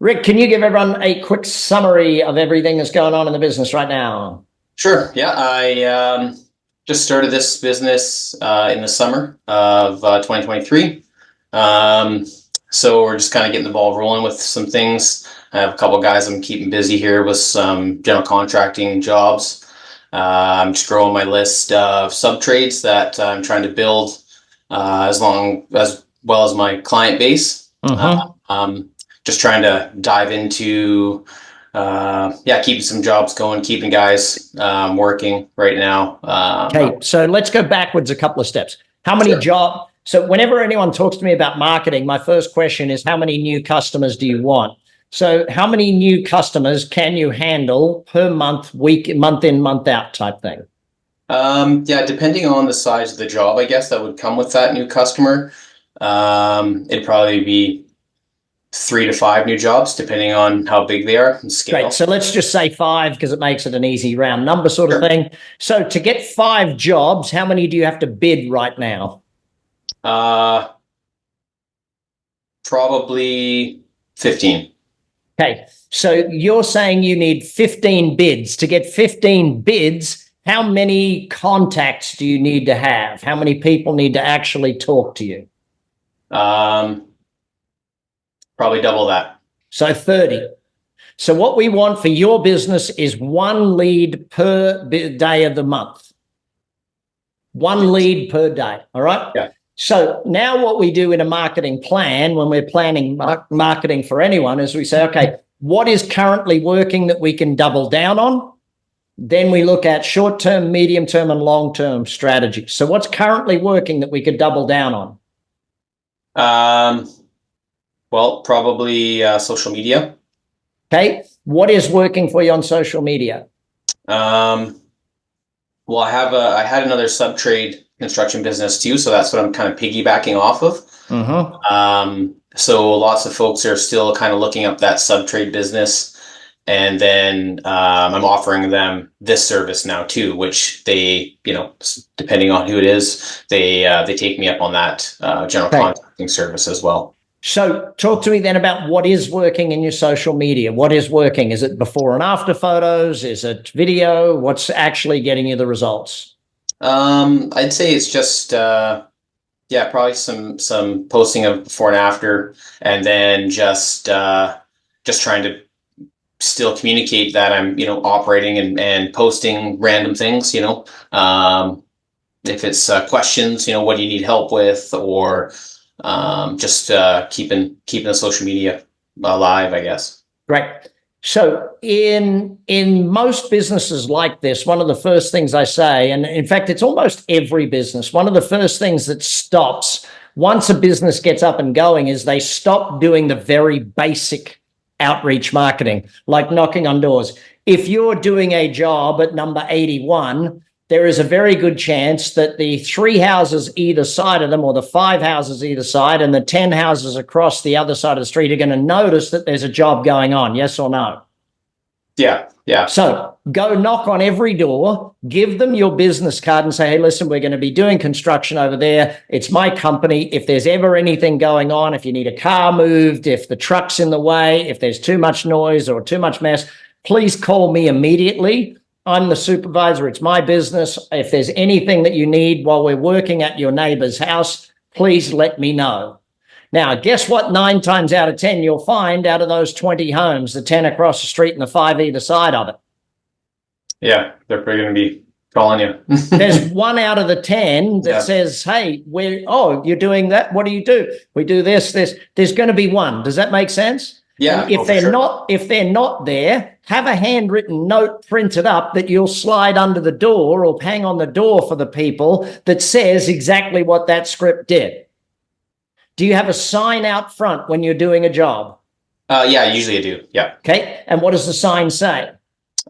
Rick, can you give everyone a quick summary of everything that's going on in the business right now? Sure. Yeah, I just started this business in the summer of 2023. So we're just kind of getting the ball rolling with some things. I have a couple of guys I'm keeping busy here with some general contracting jobs. I'm just growing my list of sub trades that I'm trying to build as well as my client base. Just trying to dive into keeping some jobs going, keeping guys working right now. Okay, so let's go backwards a couple of steps. How many jobs? So whenever anyone talks to me about marketing, my first question is, how many new customers do you want? So how many new customers can you handle per month, week, month in, month out type thing? Depending on the size of the job, I guess that would come with that new customer. It'd probably be 3 to 5 new jobs, depending on how big they are and scale. Great. So let's just say 5 because it makes it an easy round number sort of thing. So to get 5 jobs, how many do you have to bid right now? Probably 15. Okay. So you're saying you need 15 bids. To get 15 bids, how many contacts do you need to have? How many people need to actually talk to you? Probably double that. So 30. So what we want for your business is 1 lead per day of the month. 1 lead per day. All right? Yeah. So now what we do in a marketing plan when we're planning marketing for anyone is we say, okay, what is currently working that we can double down on? Then we look at short-term, medium-term, and long-term strategies. So what's currently working that we could double down on? Well, probably social media. Okay. What is working for you on social media? Well, I had another sub-trade construction business too, so that's what I'm kind of piggybacking off of. So lots of folks are still kind of looking up that sub-trade business, and then I'm offering them this service now too, which they, depending on who it is, they take me up on that general contracting service as well. So talk to me then about what is working in your social media. What is working? Is it before and after photos? Is it video? What's actually getting you the results? I'd say it's just probably some posting of before and after, and then just trying to still communicate that I'm operating and posting random things. If it's questions, what do you need help with, or just keeping the social media alive, I guess. Great. So in most businesses like this, one of the first things I say, and in fact, it's almost every business, one of the first things that stops once a business gets up and going is they stop doing the very basic outreach marketing, like knocking on doors. If you're doing a job at number 81, there is a very good chance that the 3 houses either side of them, or the 5 houses either side, and the 10 houses across the other side of the street are going to notice that there's a job going on. Yes or no? Yeah. So go knock on every door, give them your business card and say, hey, listen, we're going to be doing construction over there. It's my company. If there's ever anything going on, if you need a car moved, if the truck's in the way, if there's too much noise or too much mess, please call me immediately. I'm the supervisor. It's my business. If there's anything that you need while we're working at your neighbor's house, please let me know. Now, guess what? 9 times out of 10, you'll find out of those 20 homes, the 10 across the street and the 5 either side of it. Yeah, they're probably going to be calling you. There's 1 out of the 10 that says, hey, you're doing that? What do you do? We do this. There's going to be 1. Does that make sense? Yeah. And if they're not there, have a handwritten note printed up that you'll slide under the door or hang on the door for the people that says exactly what that script did. Do you have a sign out front when you're doing a job? Yeah, usually I do. Yeah. Okay. And what does the sign say?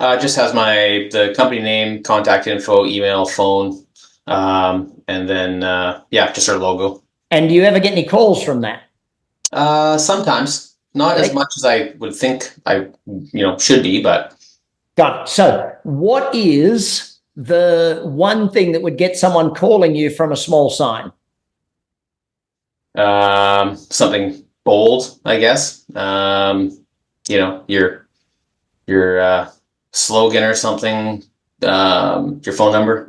It just has the company name, contact info, email, phone, and then just our logo. And do you ever get any calls from that? Sometimes. Not as much as I would think I should be, but. Got it. So what is the one thing that would get someone calling you from a small sign? Something bold, I guess. your slogan or something, your phone number.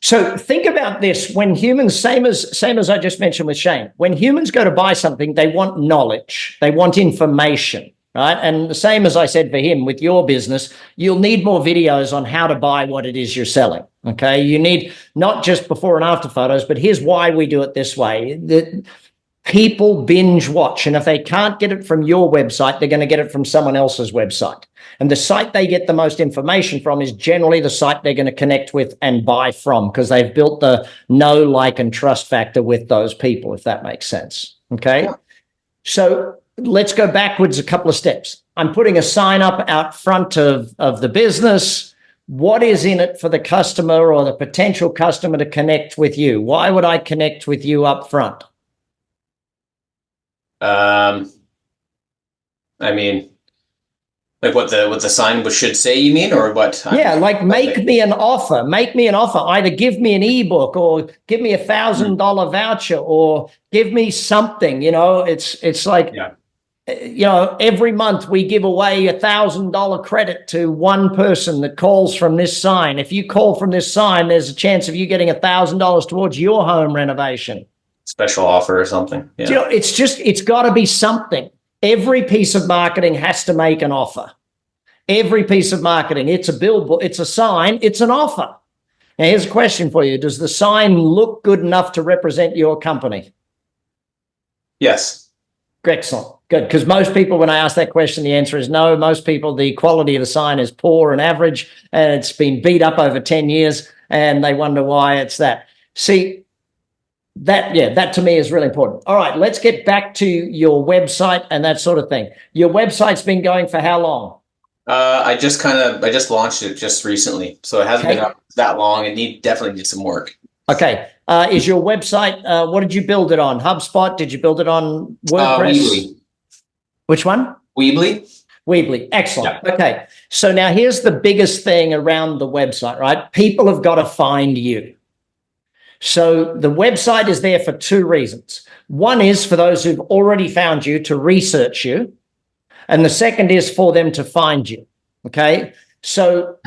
So think about this. When humans, same as I just mentioned with Shane, when humans go to buy something, they want knowledge, they want information, right? And the same as I said for him with your business, you'll need more videos on how to buy what it is you're selling. Okay. You need not just before and after photos, but here's why we do it this way. People binge watch, and if they can't get it from your website, they're going to get it from someone else's website. And the site they get the most information from is generally the site they're going to connect with and buy from, because they've built the know, like, and trust factor with those people, if that makes sense. Okay. Yeah. So let's go backwards a couple of steps. I'm putting a sign up out front of the business. What is in it for the customer or the potential customer to connect with you? Why would I connect with you up front? I mean, like what the sign should say, you mean, or what? Yeah, like make me an offer. Make me an offer. Either give me an ebook, or give me $1,000 voucher, or give me something. It's like, every month we give away $1,000 credit to one person that calls from this sign. If you call from this sign, there's a chance of you getting $1,000 towards your home renovation. Special offer or something. Yeah. It's got to be something. Every piece of marketing has to make an offer. Every piece of marketing, it's a billboard, it's a sign, it's an offer. Now, here's a question for you. Does the sign look good enough to represent your company? Yes. Excellent. Good. Because most people, when I ask that question, the answer is no. Most people, the quality of the sign is poor and average, and it's been beat up over 10 years, and they wonder why it's that. See, that to me is really important. All right, let's get back to your website and that sort of thing. Your website's been going for how long? I just launched it just recently, so it hasn't been up that long. It definitely needs some work. Okay. Is your website, what did you build it on? HubSpot? Did you build it on WordPress? Weebly. Which one? Weebly. Excellent. Yeah. Okay. So now here's the biggest thing around the website, right? People have got to find you. So the website is there for two reasons. One is for those who've already found you to research you. And the second is for them to find you. Okay. So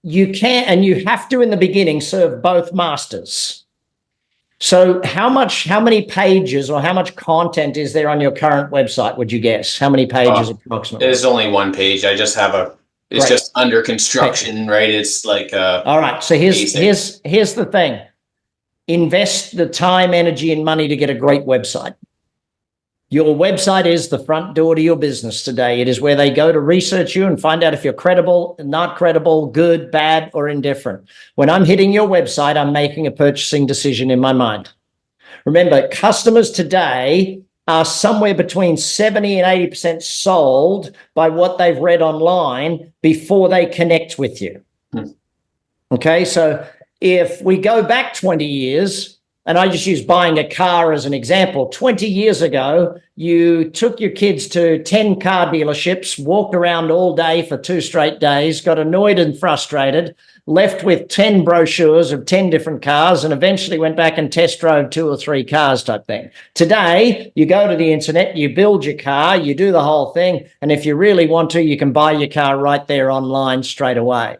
you can, and you have to in the beginning serve both masters. So how many pages or how much content is there on your current website, would you guess? How many pages approximately? There's only one page. I just have it's just under construction, right? It's like all right. So here's the thing. Invest the time, energy, and money to get a great website. Your website is the front door to your business today. It is where they go to research you and find out if you're credible, not credible, good, bad, or indifferent. When I'm hitting your website, I'm making a purchasing decision in my mind. Remember, customers today are somewhere between 70 and 80% sold by what they've read online before they connect with you. Okay, so if we go back 20 years, and I just use buying a car as an example, 20 years ago, you took your kids to 10 car dealerships, walked around all day for 2 straight days, got annoyed and frustrated, left with 10 brochures of 10 different cars, and eventually went back and test drove 2 or 3 cars type thing. Today, you go to the internet, you build your car, you do the whole thing, and if you really want to, you can buy your car right there online straight away.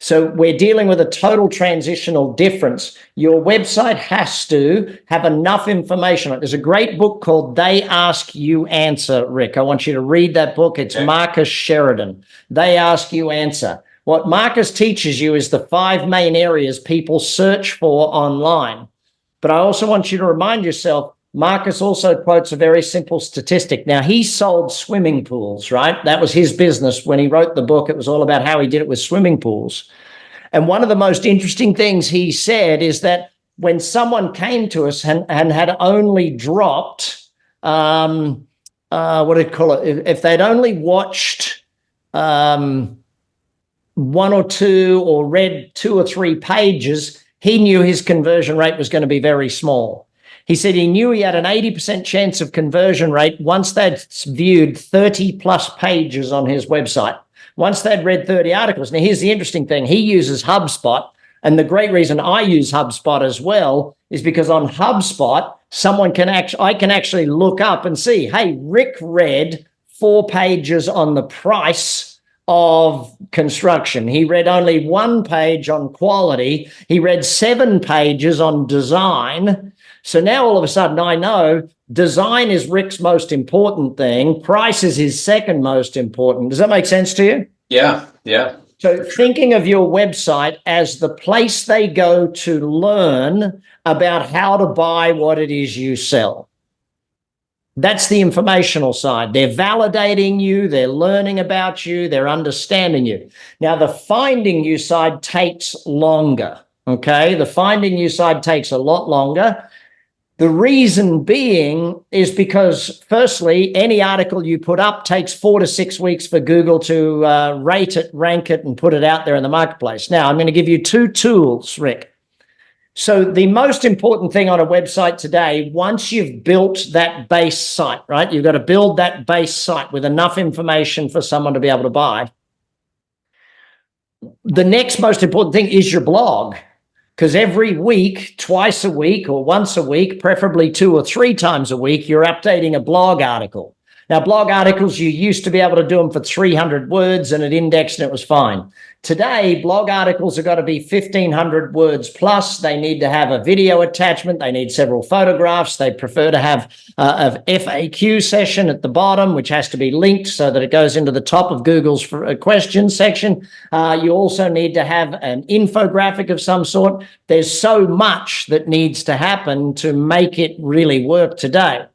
So we're dealing with a total transitional difference. Your website has to have enough information. There's a great book called They Ask You Answer, Rick. I want you to read that book. It's Marcus Sheridan. They Ask You Answer. What Marcus teaches you is the 5 main areas people search for online. But I also want you to remind yourself, Marcus also quotes a very simple statistic. Now, he sold swimming pools, right? That was his business. When he wrote the book, it was all about how he did it with swimming pools. And one of the most interesting things he said is that when someone came to us and had only dropped, what do you call it? If they'd only watched 1 or 2 or read 2 or 3 pages, he knew his conversion rate was going to be very small. He said he knew he had an 80% chance of conversion rate once they'd viewed 30 plus pages on his website, once they'd read 30 articles. Now, here's the interesting thing. He uses HubSpot. And the great reason I use HubSpot as well is because on HubSpot, I can actually look up and see, hey, Rick read 4 pages on the price of construction. He read only 1 page on quality. He read 7 pages on design. So now all of a sudden I know design is Rick's most important thing. Price is his second most important. Does that make sense to you? Yeah. So thinking of your website as the place they go to learn about how to buy what it is you sell. That's the informational side. They're validating you, they're learning about you, they're understanding you. Now, the finding you side takes longer, okay? The finding you side takes a lot longer. The reason being is because, firstly, any article you put up takes 4 to 6 weeks for Google to rate it, rank it, and put it out there in the marketplace. Now, I'm going to give you 2 tools, Rick. So the most important thing on a website today, once you've built that base site, right? You've got to build that base site with enough information for someone to be able to buy. The next most important thing is your blog. Because every week, twice a week or once a week, preferably 2 or 3 times a week, you're updating a blog article. Now, blog articles, you used to be able to do them for 300 words and it indexed and it was fine. Today, blog articles have got to be 1,500 words plus. They need to have a video attachment. They need several photographs. They prefer to have a FAQ session at the bottom, which has to be linked so that it goes into the top of Google's questions section. You also need to have an infographic of some sort. There's so much that needs to happen to make it really work today.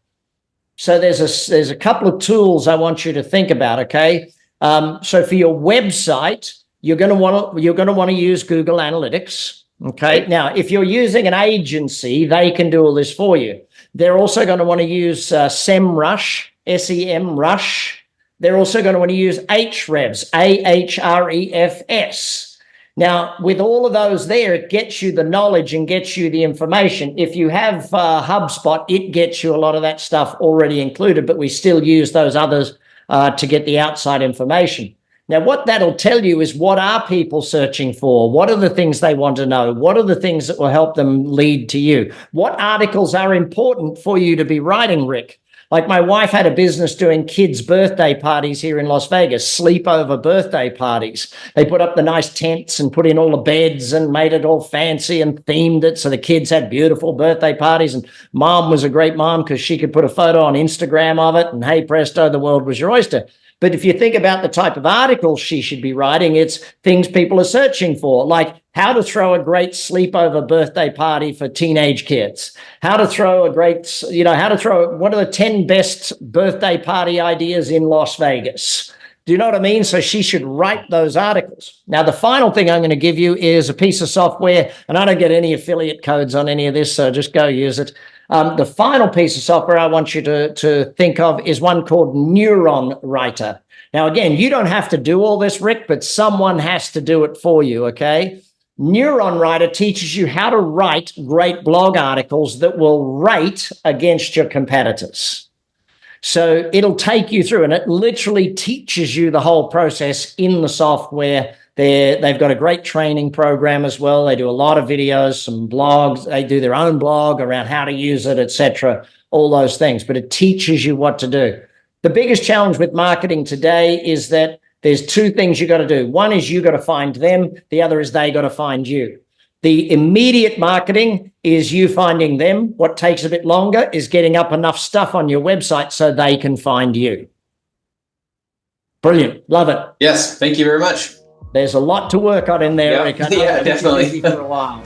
So there's a couple of tools I want you to think about, okay? So for your website, you're going to want to use Google Analytics, okay? Now, if you're using an agency, they can do all this for you. They're also going to want to use SEMrush, SEMrush. They're also going to want to use Ahrefs, Ahrefs. Now, with all of those there, it gets you the knowledge and gets you the information. If you have HubSpot, it gets you a lot of that stuff already included, but we still use those others to get the outside information. Now, what that'll tell you is, what are people searching for? What are the things they want to know? What are the things that will help them lead to you? What articles are important for you to be writing, Rick? Like, my wife had a business doing kids' birthday parties here in Las Vegas, sleepover birthday parties. They put up the nice tents and put in all the beds and made it all fancy and themed it so the kids had beautiful birthday parties. And mom was a great mom because she could put a photo on Instagram of it, and hey, presto, the world was your oyster. But if you think about the type of articles she should be writing, it's things people are searching for, like how to throw a great sleepover birthday party for teenage kids, what are the 10 best birthday party ideas in Las Vegas. Do you know what I mean? So she should write those articles. Now, the final thing I'm going to give you is a piece of software, and I don't get any affiliate codes on any of this, so just go use it. The final piece of software I want you to think of is one called Neuron Writer. Now, again, you don't have to do all this, Rick, but someone has to do it for you, okay? Neuron Writer teaches you how to write great blog articles that will rate against your competitors. So it'll take you through, and it literally teaches you the whole process in the software. They've got a great training program as well. They do a lot of videos, some blogs. They do their own blog around how to use it, etc., all those things. But it teaches you what to do. The biggest challenge with marketing today is that there's 2 things you got to do. One is you got to find them. The other is they got to find you. The immediate marketing is you finding them. What takes a bit longer is getting up enough stuff on your website so they can find you. Brilliant. Love it. Yes. Thank you very much. There's a lot to work on in there, Rick. I know yeah, definitely. for a while.